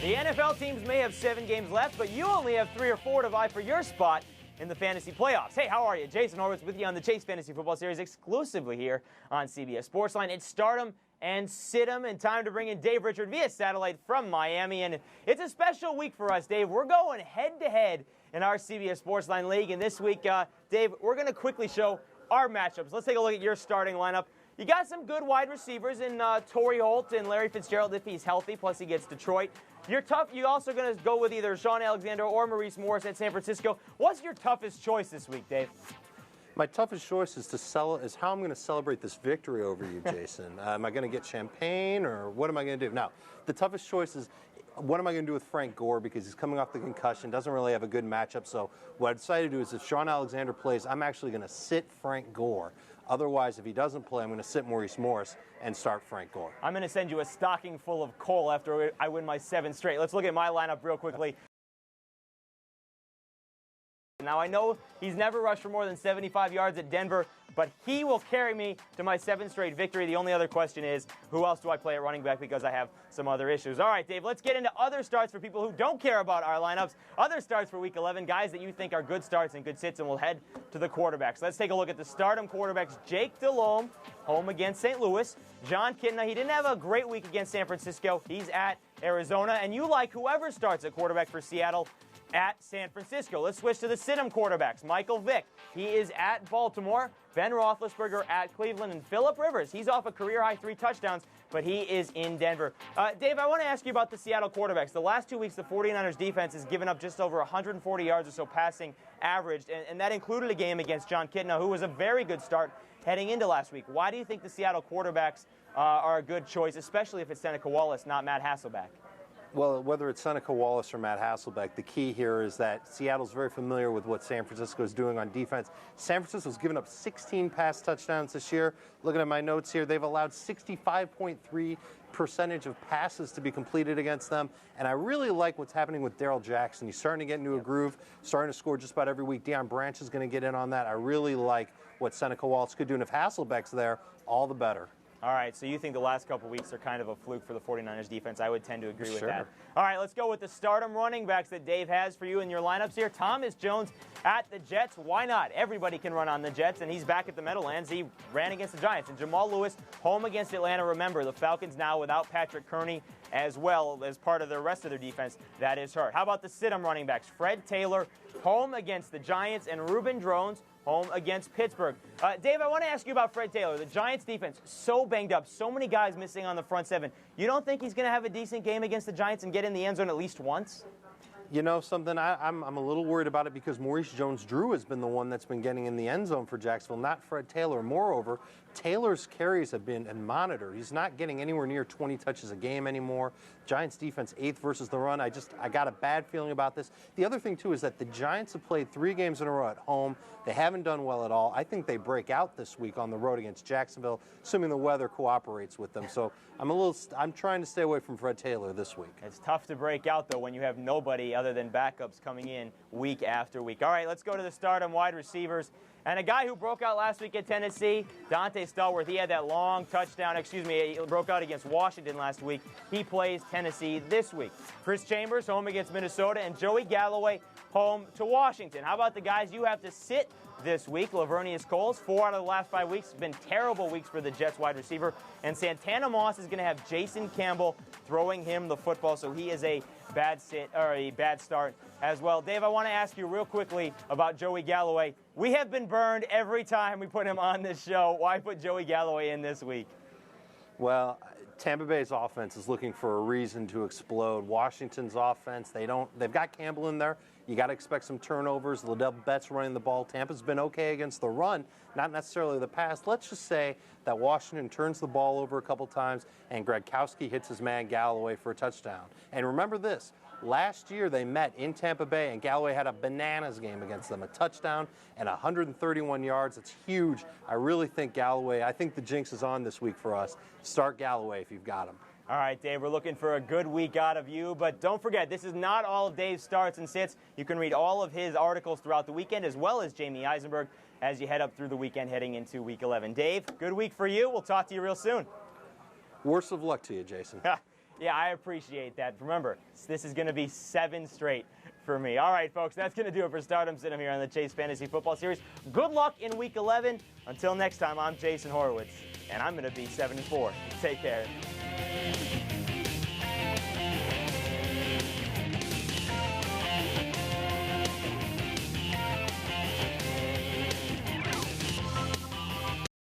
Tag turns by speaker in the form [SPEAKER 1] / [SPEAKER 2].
[SPEAKER 1] The NFL teams may have 7 games left, but you only have 3 or 4 to vie for your spot in the fantasy playoffs. Hey, how are you? Jason Horowitz with you on the Chase Fantasy Football Series exclusively here on CBS SportsLine. It's start 'em and sit 'em, and time to bring in Dave Richard via satellite from Miami. And it's a special week for us, Dave. We're going head-to-head in our CBS SportsLine League. And this week, Dave, we're going to quickly show our matchups. Let's take a look at your starting lineup. You got some good wide receivers in Torrey Holt and Larry Fitzgerald if he's healthy, plus he gets Detroit. You're tough. You're also going to go with either Sean Alexander or Maurice Morris at San Francisco. What's your toughest choice this week, Dave?
[SPEAKER 2] My toughest choice is how I'm going to celebrate this victory over you, Jason. Am I going to get champagne, or what am I going to do? Now, the toughest choice is what am I going to do with Frank Gore, because he's coming off the concussion, doesn't really have a good matchup. So what I decided to do is if Sean Alexander plays, I'm actually going to sit Frank Gore. Otherwise, if he doesn't play, I'm going to sit Maurice Morris and start Frank Gore.
[SPEAKER 1] I'm going to send you a stocking full of coal after I win my 7 straight. Let's look at my lineup real quickly. Now, I know he's never rushed for more than 75 yards at Denver, but he will carry me to my 7th straight victory. The only other question is, who else do I play at running back, because I have some other issues. All right, Dave, let's get into other starts for people who don't care about our lineups. Other starts for Week 11, guys that you think are good starts and good sits, and we'll head to the quarterbacks. Let's take a look at the stardom quarterbacks. Jake Delhomme, home against St. Louis. John Kitna, he didn't have a great week against San Francisco. He's at Arizona, and you like whoever starts at quarterback for Seattle at San Francisco. Let's switch to the sit-em quarterbacks. Michael Vick, he is at Baltimore. Ben Roethlisberger at Cleveland. And Phillip Rivers, he's off a career-high 3 touchdowns, but he is in Denver. Dave, I want to ask you about the Seattle quarterbacks. The last 2 weeks, the 49ers defense has given up just over 140 yards or so passing averaged, and that included a game against John Kitna, who was a very good start heading into last week. Why do you think the Seattle quarterbacks are a good choice, especially if it's Seneca Wallace, not Matt Hasselbeck?
[SPEAKER 2] Well, whether it's Seneca Wallace or Matt Hasselbeck, the key here is that Seattle's very familiar with what San Francisco is doing on defense. San Francisco's given up 16 pass touchdowns this year. Looking at my notes here, they've allowed 65.3% of passes to be completed against them. And I really like what's happening with Darrell Jackson. He's starting to get into a groove, starting to score just about every week. Deion Branch is going to get in on that. I really like what Seneca Wallace could do. And if Hasselbeck's there, all the better.
[SPEAKER 1] All right, so you think the last couple weeks are kind of a fluke for the 49ers defense. I would tend to agree with that. All right, let's go with the stardom running backs that Dave has for you in your lineups here. Thomas Jones at the Jets. Why not? Everybody can run on the Jets, and he's back at the Meadowlands. He ran against the Giants. And Jamal Lewis, home against Atlanta. Remember, the Falcons now without Patrick Kearney as well as part of the rest of their defense that is hurt. How about the sit-em running backs? Fred Taylor, home against the Giants, and Reuben Drones, home against Pittsburgh. Dave, I want to ask you about Fred Taylor. The Giants defense, so banged up, so many guys missing on the front 7. You don't think he's going to have a decent game against the Giants and get in the end zone at least once?
[SPEAKER 2] You know something, I'm a little worried about it because Maurice Jones-Drew has been the one that's been getting in the end zone for Jacksonville, not Fred Taylor. Moreover, Taylor's carries have been monitored. He's not getting anywhere near 20 touches a game anymore. Giants defense 8th versus the run. I got a bad feeling about this. The other thing, too, is that the Giants have played 3 games in a row at home. They haven't done well at all. I think they break out this week on the road against Jacksonville, assuming the weather cooperates with them. So I'm trying to stay away from Fred Taylor this week.
[SPEAKER 1] It's tough to break out, though, when you have nobody other than backups coming in week after week. All right, let's go to the stardom wide receivers. And a guy who broke out last week at Tennessee, Dante Stallworth, he had that long touchdown, he broke out against Washington last week. He plays Tennessee this week. Chris Chambers, home against Minnesota, and Joey Galloway, home to Washington. How about the guys you have to sit this week? Lavernius Coles, 4 out of the last 5 weeks. It's been terrible weeks for the Jets wide receiver. And Santana Moss is going to have Jason Campbell throwing him the football, so he is a bad sit or a bad start as well. Dave, I want to ask you real quickly about Joey Galloway. We have been burned every time we put him on this show. Why put Joey Galloway in this week?
[SPEAKER 2] Well, Tampa Bay's offense is looking for a reason to explode. Washington's offense, they've got Campbell in there. You got to expect some turnovers. Liddell Betts running the ball. Tampa's been okay against the run, not necessarily the pass. Let's just say that Washington turns the ball over a couple times and Gradkowski hits his man Galloway for a touchdown. And remember this, last year they met in Tampa Bay and Galloway had a bananas game against them, a touchdown and 131 yards. It's huge. I really think I think the jinx is on this week for us. Start Galloway if you've got him.
[SPEAKER 1] All right, Dave, we're looking for a good week out of you, but don't forget, this is not all of Dave's starts and sits. You can read all of his articles throughout the weekend, as well as Jamie Eisenberg, as you head up through the weekend heading into Week 11. Dave, good week for you. We'll talk to you real soon.
[SPEAKER 2] Worst of luck to you, Jason.
[SPEAKER 1] Yeah, I appreciate that. Remember, this is going to be 7 straight for me. All right, folks, that's going to do it for Stardom Cinema here on the Chase Fantasy Football Series. Good luck in Week 11. Until next time, I'm Jason Horowitz, and I'm going to be 7-4. Take care.